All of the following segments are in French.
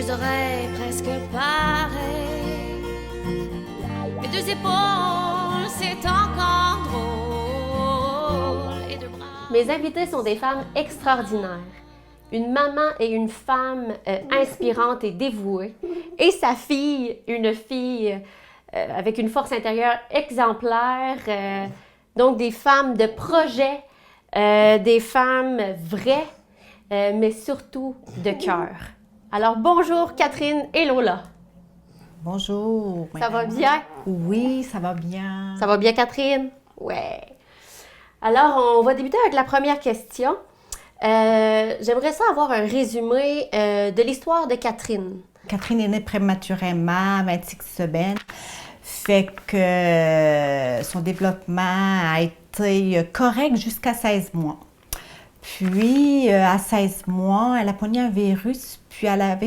deux oreilles presque pareilles, mes deux épaules, c'est encore drôle, et deux bras... Mes invités sont des femmes extraordinaires. Une maman et une femme inspirante et dévouée, et sa fille, une fille avec une force intérieure exemplaire, donc des femmes de projet, des femmes vraies, mais surtout de cœur. Alors bonjour Catherine et Lola. Bonjour. Ça va bien? Oui, ça va bien. Ça va bien Catherine? Ouais. Alors on va débuter avec la première question. J'aimerais ça avoir un résumé de l'histoire de Catherine. Catherine est née prématurément à 26 semaines, fait que son développement a été correct jusqu'à 16 mois. Puis, à 16 mois, elle a pogné un virus, puis elle a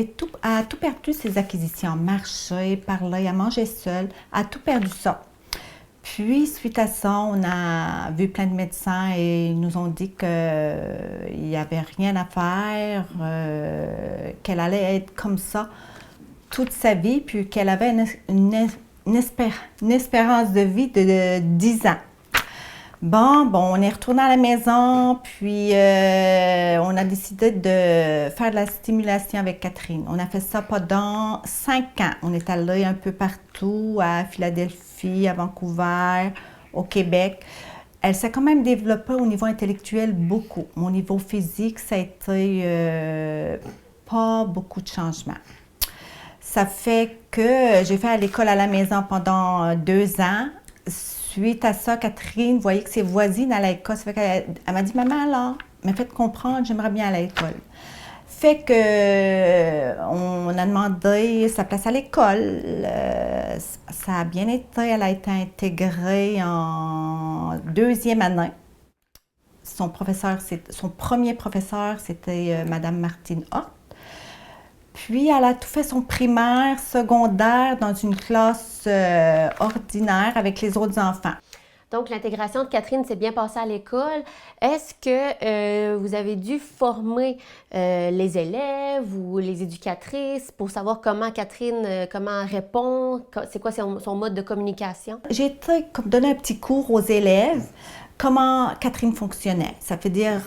tout perdu ses acquisitions. Marcher, parler, elle mangeait seule, elle a tout perdu ça. Puis, suite à ça, on a vu plein de médecins et ils nous ont dit qu'il n'y avait rien à faire, qu'elle allait être comme ça toute sa vie, puis qu'elle avait une espérance de vie de 10 ans. Bon, on est retourné à la maison, puis on a décidé de faire de la stimulation avec Catherine. On a fait ça pendant 5 ans. On est allé un peu partout, à Philadelphie, à Vancouver, au Québec. Elle s'est quand même développée au niveau intellectuel beaucoup. Au niveau physique, ça a été pas beaucoup de changements. Ça fait que j'ai fait à l'école à la maison pendant 2 ans. Suite à ça, Catherine voyait que ses voisines allaient à l'école. Ça fait qu'elle m'a dit « Maman, alors, m'a fait comprendre, j'aimerais bien aller à l'école. » Fait que on a demandé sa place à l'école. Ça a bien été. Elle a été intégrée en 2e année. Son premier professeur, c'était Madame Martine Hort. Puis, elle a tout fait son primaire, secondaire, dans une classe ordinaire avec les autres enfants. Donc, l'intégration de Catherine s'est bien passée à l'école. Est-ce que vous avez dû former les élèves ou les éducatrices pour savoir comment Catherine, comment elle répond? C'est quoi son mode de communication? J'ai été donner un petit cours aux élèves. Comment Catherine fonctionnait. Ça veut dire,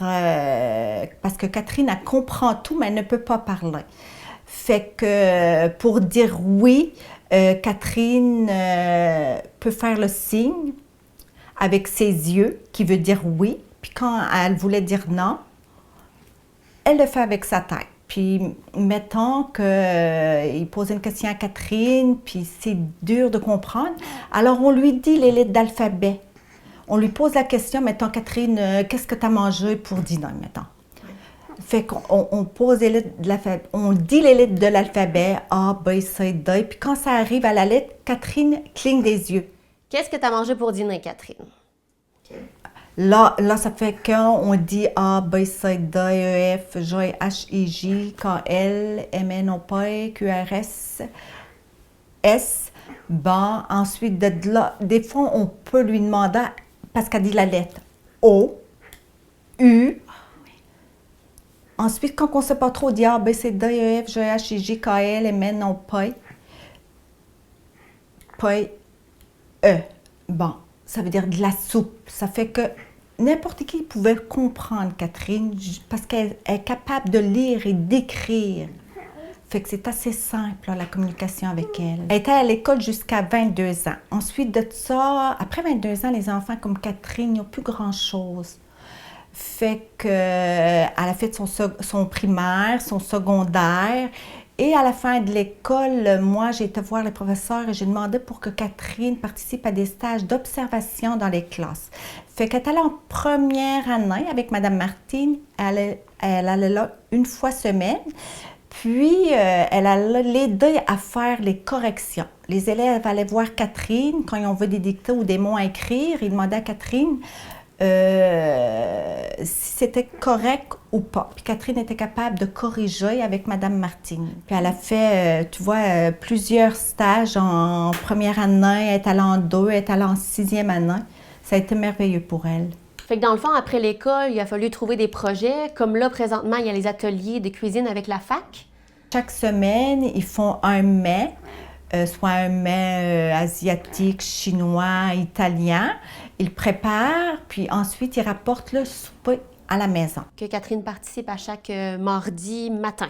parce que Catherine, elle comprend tout, mais elle ne peut pas parler. Fait que pour dire oui, Catherine peut faire le signe avec ses yeux, qui veut dire oui. Puis quand elle voulait dire non, elle le fait avec sa tête. Puis mettons qu'il pose une question à Catherine, puis c'est dur de comprendre. Alors on lui dit les lettres d'alphabet. On lui pose la question, mettons, Catherine, qu'est-ce que tu as mangé pour dîner, mettons? Fait qu'on pose les lettres de l'alphabet, on dit les lettres de l'alphabet, A, B, C, D, puis quand ça arrive à la lettre, Catherine cligne des yeux. Qu'est-ce que tu as mangé pour dîner, Catherine? Là, ça fait qu'on dit A, B, C, D, E, F, G, H, I, J, K, L, M, N, O, P, Q, R, S, S. Bon, ensuite, de là, des fois, on peut lui demander, parce qu'elle dit la lettre O, U. Ensuite, quand on ne sait pas trop, on dit A, B, C, D, E, F, G, H, I, J, K, L, M, N, O, P, P, E. Bon, ça veut dire de la soupe. Ça fait que n'importe qui pouvait comprendre Catherine parce qu'elle est capable de lire et d'écrire. Fait que c'est assez simple, la communication avec elle. Elle était à l'école jusqu'à 22 ans. Ensuite de ça, après 22 ans, les enfants comme Catherine n'ont plus grand-chose. Fait qu'elle a fait son primaire, son secondaire. Et à la fin de l'école, moi, j'ai été voir les professeurs et j'ai demandé pour que Catherine participe à des stages d'observation dans les classes. Fait qu'elle est allée en première année avec Madame Martine. Elle allait là une fois semaine. Puis, elle allait l'aider à faire les corrections. Les élèves allaient voir Catherine quand ils ont vu des dictées ou des mots à écrire. Ils demandaient à Catherine si c'était correct ou pas. Puis Catherine était capable de corriger avec Madame Martine. Puis elle a fait, tu vois, plusieurs stages en première année, elle est allée en 2, elle est allée en 6e année. Ça a été merveilleux pour elle. Fait que dans le fond, après l'école, il a fallu trouver des projets. Comme là, présentement, il y a les ateliers de cuisine avec la fac. Chaque semaine, ils font un mets, soit un mets asiatique, chinois, italien. Ils préparent, puis ensuite, ils rapportent le souper à la maison. Que Catherine participe à chaque mardi matin.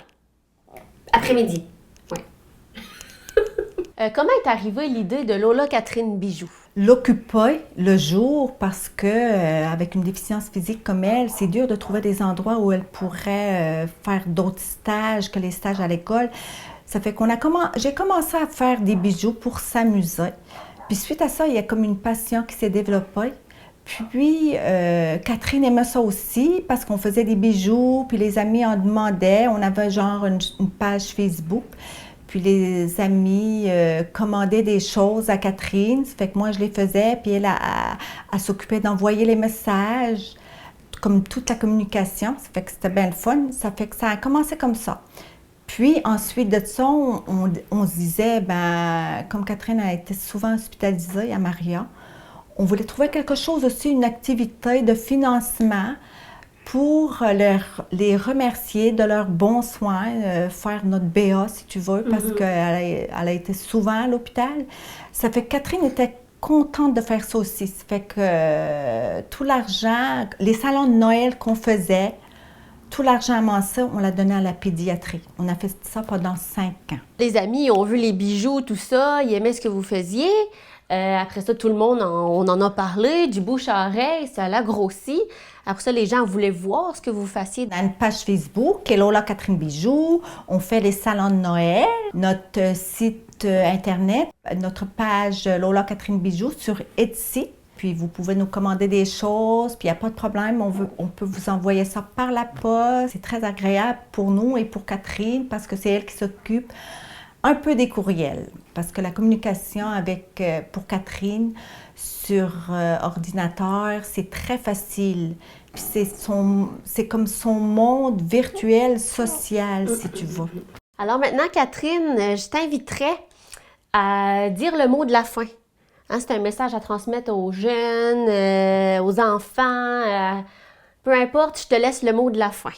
Après-midi. Oui. Comment est arrivée l'idée de Lola Catherine Bijoux? L'occuper le jour parce que avec une déficience physique comme elle, c'est dur de trouver des endroits où elle pourrait faire d'autres stages que les stages à l'école. Ça fait j'ai commencé à faire des bijoux pour s'amuser. Puis suite à ça, il y a comme une passion qui s'est développée. Puis Catherine aimait ça aussi parce qu'on faisait des bijoux, puis les amis en demandaient. On avait genre une page Facebook. Puis les amis commandaient des choses à Catherine, ça fait que moi je les faisais, puis elle s'occupait d'envoyer les messages, comme toute la communication, ça fait que c'était bien le fun, ça fait que ça a commencé comme ça. Puis ensuite de ça, on se disait, ben comme Catherine a été souvent hospitalisée à Maria, on voulait trouver quelque chose aussi, une activité de financement pour les remercier de leurs bons soins, faire notre BA si tu veux, parce qu'elle a été souvent à l'hôpital. Ça fait que Catherine était contente de faire ça aussi. Ça fait que tout l'argent, les salons de Noël qu'on faisait, tout l'argent amassé, on l'a donné à la pédiatrie. On a fait ça pendant 5 ans. Les amis ont vu les bijoux, tout ça, ils aimaient ce que vous faisiez. Après ça, tout le monde, on en a parlé, du bouche à oreille, ça l'a grossi. Après ça, les gens voulaient voir ce que vous fassiez. On a une page Facebook, qui est Lola Catherine Bijoux. On fait les salons de Noël. Notre site Internet, notre page Lola Catherine Bijoux sur Etsy. Puis vous pouvez nous commander des choses, puis il n'y a pas de problème, on peut vous envoyer ça par la poste. C'est très agréable pour nous et pour Catherine parce que c'est elle qui s'occupe un peu des courriels. Parce que la communication pour Catherine sur ordinateur, c'est très facile. Puis c'est comme son monde virtuel, social, si tu veux. Alors maintenant, Catherine, je t'inviterais à dire le mot de la fin. Hein, c'est un message à transmettre aux jeunes, aux enfants, peu importe, je te laisse le mot de la fin.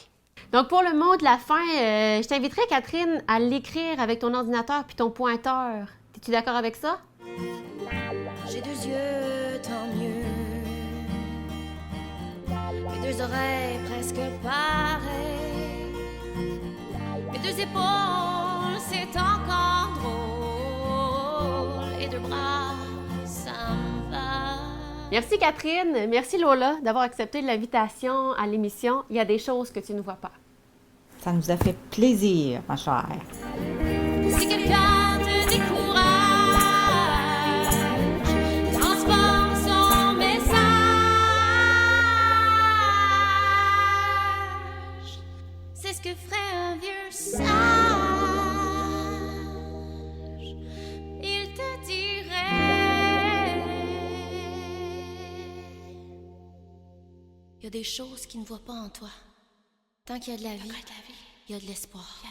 Donc pour le mot de la fin, je t'inviterais, Catherine, à l'écrire avec ton ordinateur puis ton pointeur. Es-tu d'accord avec ça? J'ai 2 yeux, tant mieux. Mes 2 oreilles presque pareilles. Mes 2 épaules, c'est encore drôle. Et 2 bras, ça me va. Merci Catherine, merci Lola d'avoir accepté l'invitation à l'émission. Il y a des choses que tu ne vois pas. Ça nous a fait plaisir, ma chère. Si quelqu'un te décourage, transforme son message. C'est ce que ferait un vieux sage. Il te dirait: il y a des choses qu'il ne voit pas en toi. Tant qu'il y a de la vie, il y a de l'espoir.